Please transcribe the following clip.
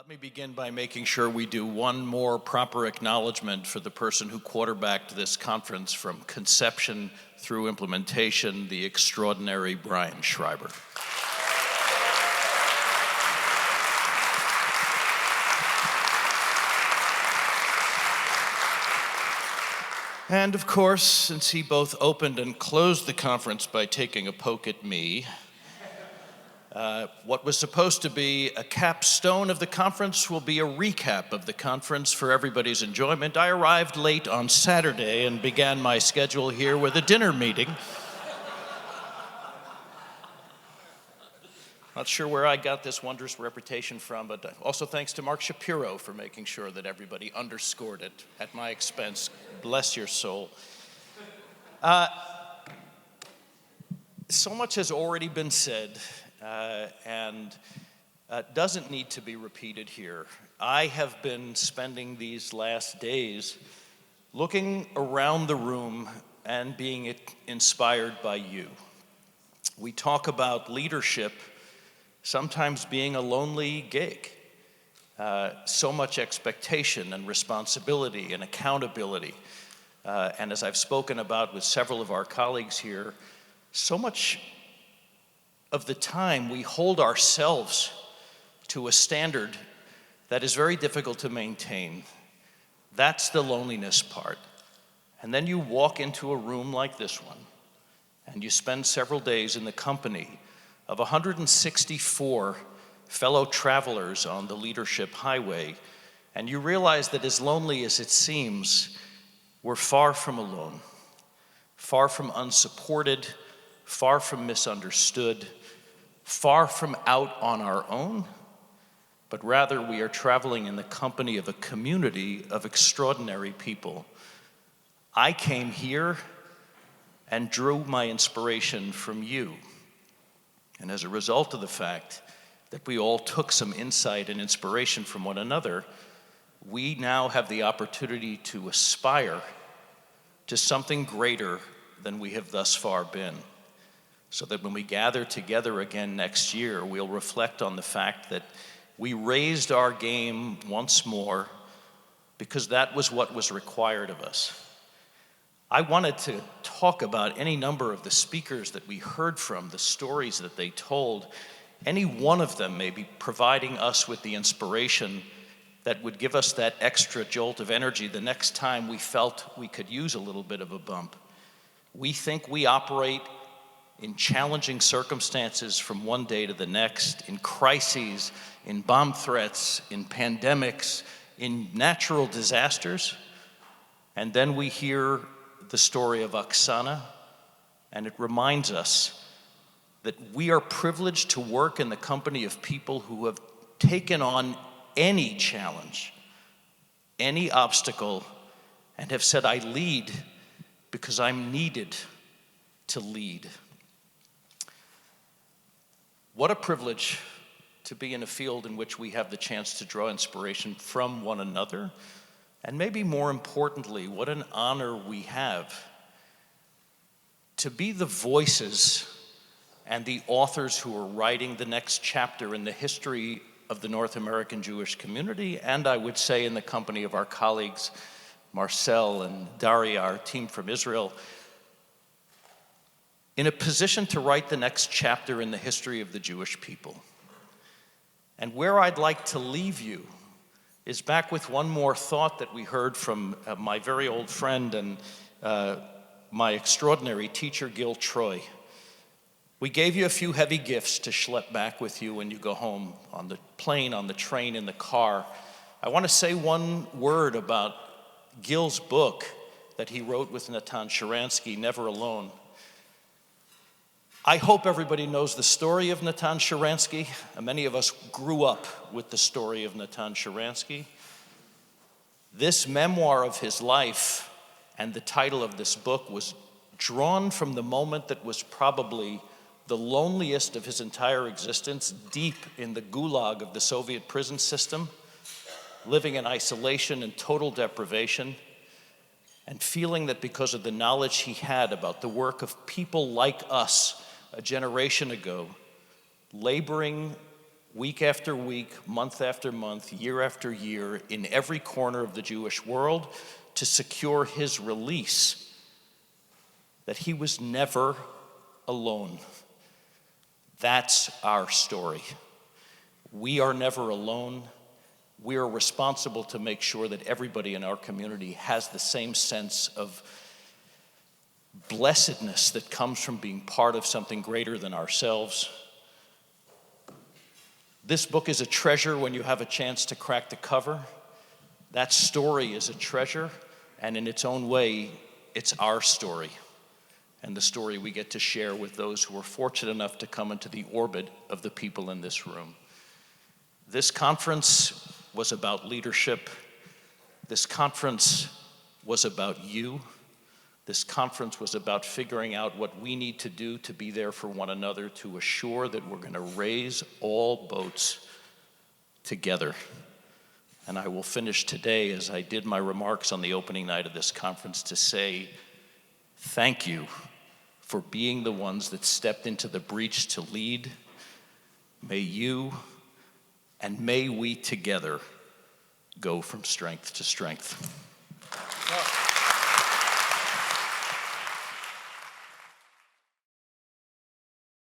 Let me begin by making sure we do one more proper acknowledgement for the person who quarterbacked this conference from conception through implementation, the extraordinary Brian Schreiber. And of course, since he both opened and closed the conference by taking a poke at me, what was supposed to be a capstone of the conference will be a recap of the conference for everybody's enjoyment. I arrived late on Saturday and began my schedule here with a dinner meeting. Not sure where I got this wondrous reputation from, but also thanks to Mark Shapiro for making sure that everybody underscored it at my expense. Bless your soul. So much has already been said, and doesn't need to be repeated here. I have been spending these last days looking around the room and being inspired by you. We talk about leadership sometimes being a lonely gig. So much expectation and responsibility and accountability. And as I've spoken about with several of our colleagues here, so much of the time we hold ourselves to a standard that is very difficult to maintain. That's the loneliness part. And then you walk into a room like this one, and you spend several days in the company of 164 fellow travelers on the leadership highway, and you realize that as lonely as it seems, we're far from alone, far from unsupported, far from misunderstood, far from out on our own, but rather we are traveling in the company of a community of extraordinary people. I came here and drew my inspiration from you. And as a result of the fact that we all took some insight and inspiration from one another, we now have the opportunity to aspire to something greater than we have thus far been. So that when we gather together again next year, we'll reflect on the fact that we raised our game once more because that was what was required of us. I wanted to talk about any number of the speakers that we heard from, the stories that they told, any one of them maybe providing us with the inspiration that would give us that extra jolt of energy the next time we felt we could use a little bit of a bump. We think we operate in challenging circumstances from one day to the next, in crises, in bomb threats, in pandemics, in natural disasters. And then we hear the story of Oksana, and it reminds us that we are privileged to work in the company of people who have taken on any challenge, any obstacle, and have said, I lead because I'm needed to lead. What a privilege to be in a field in which we have the chance to draw inspiration from one another. And maybe more importantly, what an honor we have to be the voices and the authors who are writing the next chapter in the history of the North American Jewish community, and I would say in the company of our colleagues, Marcel and Daria, our team from Israel, in a position to write the next chapter in the history of the Jewish people. And where I'd like to leave you is back with one more thought that we heard from my very old friend and my extraordinary teacher, Gil Troy. We gave you a few heavy gifts to schlep back with you when you go home, on the plane, on the train, in the car. I want to say one word about Gil's book that he wrote with Natan Sharansky, Never Alone. I hope everybody knows the story of Natan Sharansky. Many of us grew up with the story of Natan Sharansky. This memoir of his life and the title of this book was drawn from the moment that was probably the loneliest of his entire existence, deep in the gulag of the Soviet prison system, living in isolation and total deprivation, and feeling that because of the knowledge he had about the work of people like us a generation ago, laboring week after week, month after month, year after year, in every corner of the Jewish world to secure his release, that he was never alone. That's our story. We are never alone. We are responsible to make sure that everybody in our community has the same sense of blessedness that comes from being part of something greater than ourselves. This book is a treasure when you have a chance to crack the cover. That story is a treasure, and in its own way, it's our story, and the story we get to share with those who are fortunate enough to come into the orbit of the people in this room. This conference was about leadership. This conference was about you. This conference was about figuring out what we need to do to be there for one another, to assure that we're going to raise all boats together. And I will finish today, as I did my remarks on the opening night of this conference, to say thank you for being the ones that stepped into the breach to lead. May you and may we together go from strength to strength.